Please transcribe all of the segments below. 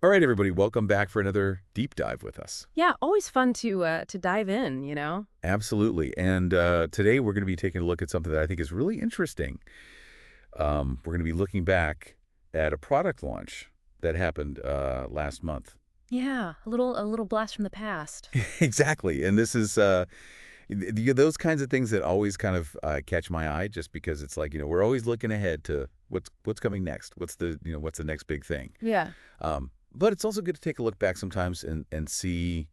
All right, everybody, welcome back for another deep dive with us. Yeah, always fun to dive in. Absolutely. And today we're going to be taking a look at something that I think is really interesting. We're going to be looking back at a product launch that happened last month. Yeah, a little blast from the past. Exactly. And this is those kinds of things that always kind of catch my eye just because it's like, we're always looking ahead to what's coming next. What's the next big thing? Yeah, But it's also good to take a look back sometimes and see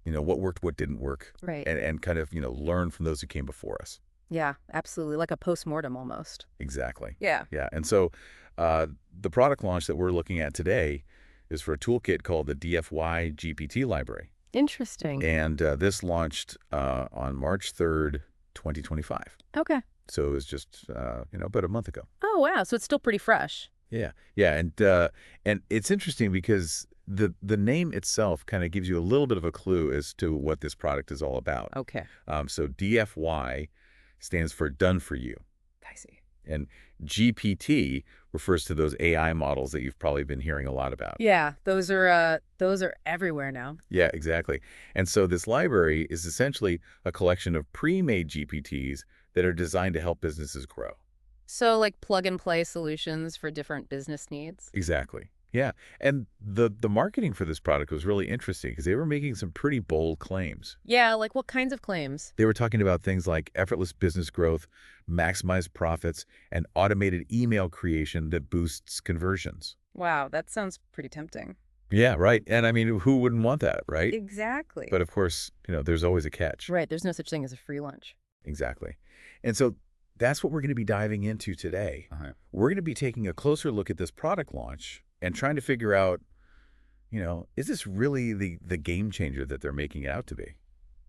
what worked, what didn't work, right. and kind of, learn from those who came before us. Yeah, absolutely. Like a post-mortem almost. Exactly. Yeah. Yeah. And so the product launch that we're looking at today is for a toolkit called the DFY GPT library. Interesting. And this launched on March 3rd, 2025. Okay. So it was just, about a month ago. Oh, wow. So it's still pretty fresh. Yeah. Yeah. And it's interesting because the name itself kind of gives you a little bit of a clue as to what this product is all about. Okay. So DFY stands for done for you. I see. And GPT refers to those AI models that you've probably been hearing a lot about. Yeah, those are everywhere now. Yeah, exactly. And so this library is essentially a collection of pre-made GPTs that are designed to help businesses grow. So like plug and play solutions for different business needs. Exactly. Yeah. And the marketing for this product was really interesting because they were making some pretty bold claims. Yeah, like what kinds of claims? They were talking about things like effortless business growth, maximized profits, and automated email creation that boosts conversions. Wow, that sounds pretty tempting. Yeah, right. And I mean, who wouldn't want that, right? Exactly. But of course, there's always a catch. Right, there's no such thing as a free lunch. Exactly. And so that's what we're going to be diving into today. We're going to be taking a closer look at this product launch and trying to figure out, is this really the game changer that they're making it out to be?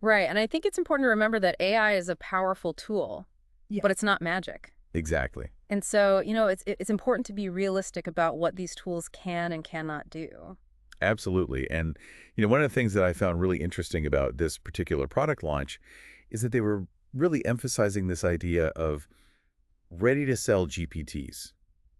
Right. And I think it's important to remember that AI is a powerful tool, Yeah. but it's not magic. Exactly. And so, it's important to be realistic about what these tools can and cannot do. Absolutely. And, one of the things that I found really interesting about this particular product launch is that they were really emphasizing this idea of ready to sell GPTs.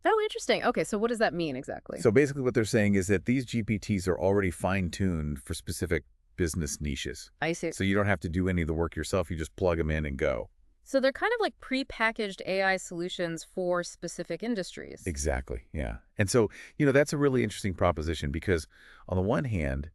Oh, interesting. Okay, so what does that mean exactly? So basically what they're saying is that these GPTs are already fine-tuned for specific business niches. I see. So you don't have to do any of the work yourself. You just plug them in and go. So they're kind of like prepackaged AI solutions for specific industries. Exactly. Yeah. And so, that's a really interesting proposition because on the one hand,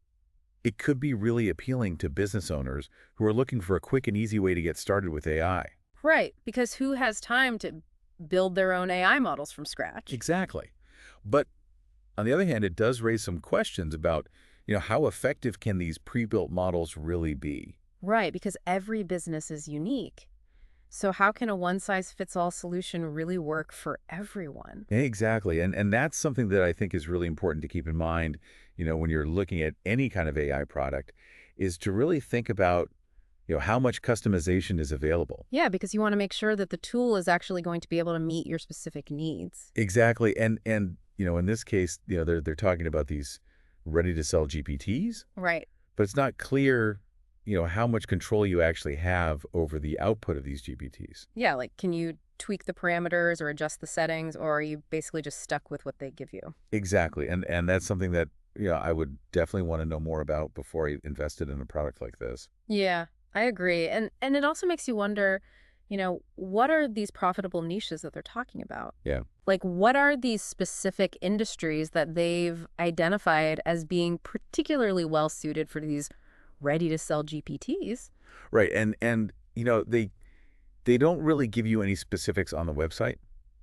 it could be really appealing to business owners who are looking for a quick and easy way to get started with AI. Right, because who has time to build their own AI models from scratch? Exactly. But on the other hand, it does raise some questions about, how effective can these pre-built models really be? Right, because every business is unique. So how can a one-size-fits-all solution really work for everyone? Exactly. And that's something that I think is really important to keep in mind, when you're looking at any kind of AI product, is to really think about, how much customization is available. Yeah, because you want to make sure that the tool is actually going to be able to meet your specific needs. Exactly. And in this case, they're talking about these ready to sell GPTs, Right. but it's not clear, how much control you actually have over the output of these GPTs. Yeah, like can you tweak the parameters or adjust the settings, or are you basically just stuck with what they give you? Exactly. And that's something that, I would definitely want to know more about before I invested in a product like this. Yeah, I agree. And it also makes you wonder, what are these profitable niches that they're talking about? Yeah. Like, what are these specific industries that they've identified as being particularly well suited for these ready to sell GPTs? Right. And they don't really give you any specifics on the website.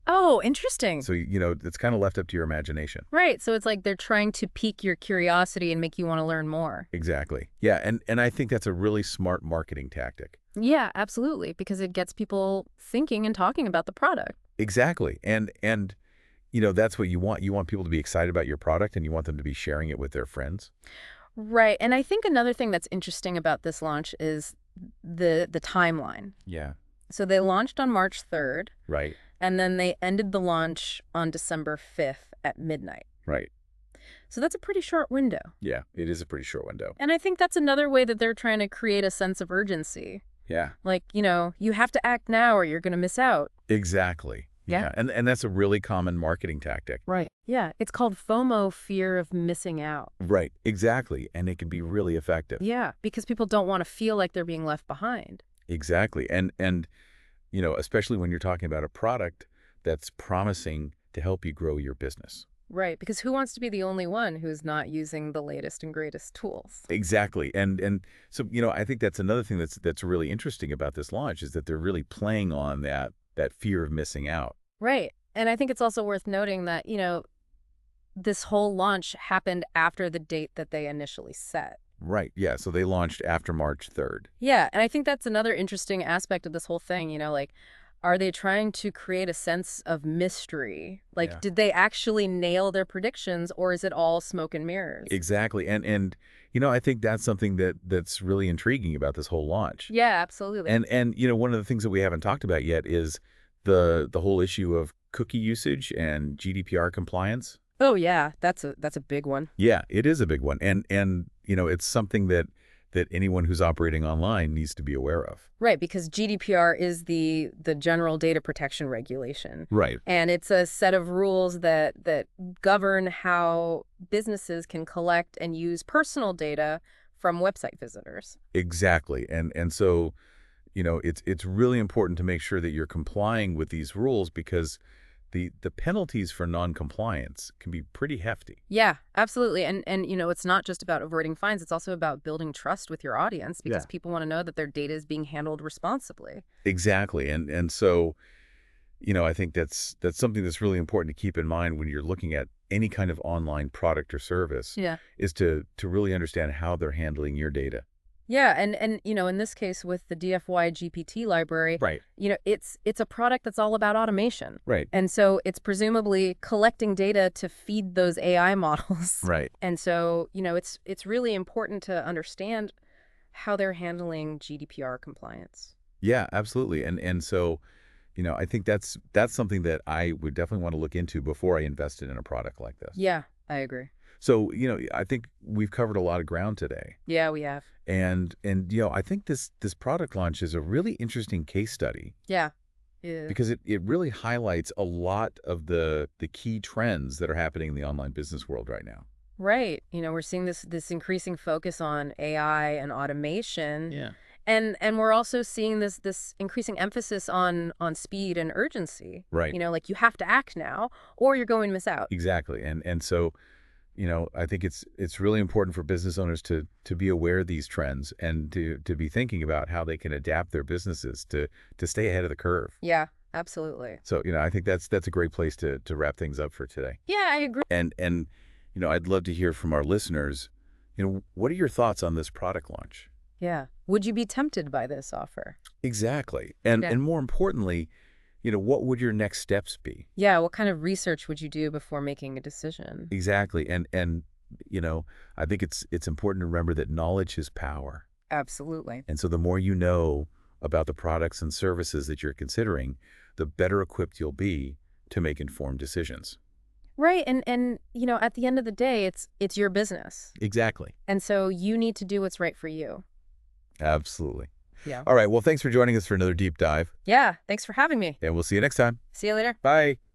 Oh, interesting. So, it's kind of left up to your imagination. Right. So it's like they're trying to pique your curiosity and make you want to learn more. Exactly. Yeah. And I think that's a really smart marketing tactic. Yeah, absolutely. Because it gets people thinking and talking about the product. Exactly. And that's what you want. You want people to be excited about your product and you want them to be sharing it with their friends. Right. And I think another thing that's interesting about this launch is the timeline. Yeah. So they launched on March 3rd, Right. and then they ended the launch on December 5th at midnight. Right. So that's a pretty short window. Yeah. It is a pretty short window. And I think that's another way that they're trying to create a sense of urgency. Yeah. Like, you have to act now or you're going to miss out. Exactly. Yeah. And that's a really common marketing tactic. Right. Yeah. It's called FOMO, fear of missing out. Right, exactly. And it can be really effective. Yeah, because people don't want to feel like they're being left behind. Exactly. And especially when you're talking about a product that's promising to help you grow your business. Right, because who wants to be the only one who's not using the latest and greatest tools? Exactly. And so, I think that's another thing that's really interesting about this launch is that they're really playing on that fear of missing out. Right. And I think it's also worth noting that, this whole launch happened after the date that they initially set. Right. Yeah. So they launched after March 3rd. Yeah, and I think that's another interesting aspect of this whole thing, like, are they trying to create a sense of mystery? Like, Yeah. did they actually nail their predictions, or is it all smoke and mirrors? Exactly. And I think that's something that's really intriguing about this whole launch. Yeah, absolutely. And one of the things that we haven't talked about yet is the whole issue of cookie usage and GDPR compliance. Oh, yeah, that's a big one. Yeah, it is a big one. And it's something that anyone who's operating online needs to be aware of. Right, because GDPR is the General Data Protection Regulation. Right. And it's a set of rules that govern how businesses can collect and use personal data from website visitors. Exactly. And so, it's really important to make sure that you're complying with these rules because the penalties for non-compliance can be pretty hefty. Yeah, absolutely. And it's not just about avoiding fines. It's also about building trust with your audience because Yeah. people want to know that their data is being handled responsibly. Exactly. And so, I think that's something that's really important to keep in mind when you're looking at any kind of online product or service Yeah. is to really understand how they're handling your data. Yeah, and in this case with the DFY GPT library, Right. It's a product that's all about automation. Right. And so it's presumably collecting data to feed those AI models. Right. And so, it's really important to understand how they're handling GDPR compliance. Yeah, absolutely. And so, I think that's something that I would definitely want to look into before I invested in a product like this. Yeah, I agree. So, I think we've covered a lot of ground today. Yeah, we have. And I think this product launch is a really interesting case study Yeah. Yeah. because it really highlights a lot of the key trends that are happening in the online business world right now. Right. We're seeing this increasing focus on AI and automation. Yeah. And we're also seeing this increasing emphasis on speed and urgency. Right. Like you have to act now or you're going to miss out. Exactly. And so, I think it's really important for business owners to be aware of these trends and to be thinking about how they can adapt their businesses to stay ahead of the curve. Yeah, absolutely. So, I think that's a great place to wrap things up for today. Yeah, I agree. And I'd love to hear from our listeners, what are your thoughts on this product launch? Yeah. Would you be tempted by this offer? Exactly. And Yeah. and more importantly, what would your next steps be? Yeah, what kind of research would you do before making a decision? Exactly. And I think it's important to remember that knowledge is power. Absolutely. And so the more you know about the products and services that you're considering, the better equipped you'll be to make informed decisions. Right. And at the end of the day, it's your business. Exactly. And so you need to do what's right for you. Absolutely. Yeah. All right. Well, thanks for joining us for another deep dive. Yeah. Thanks for having me. And we'll see you next time. See you later. Bye.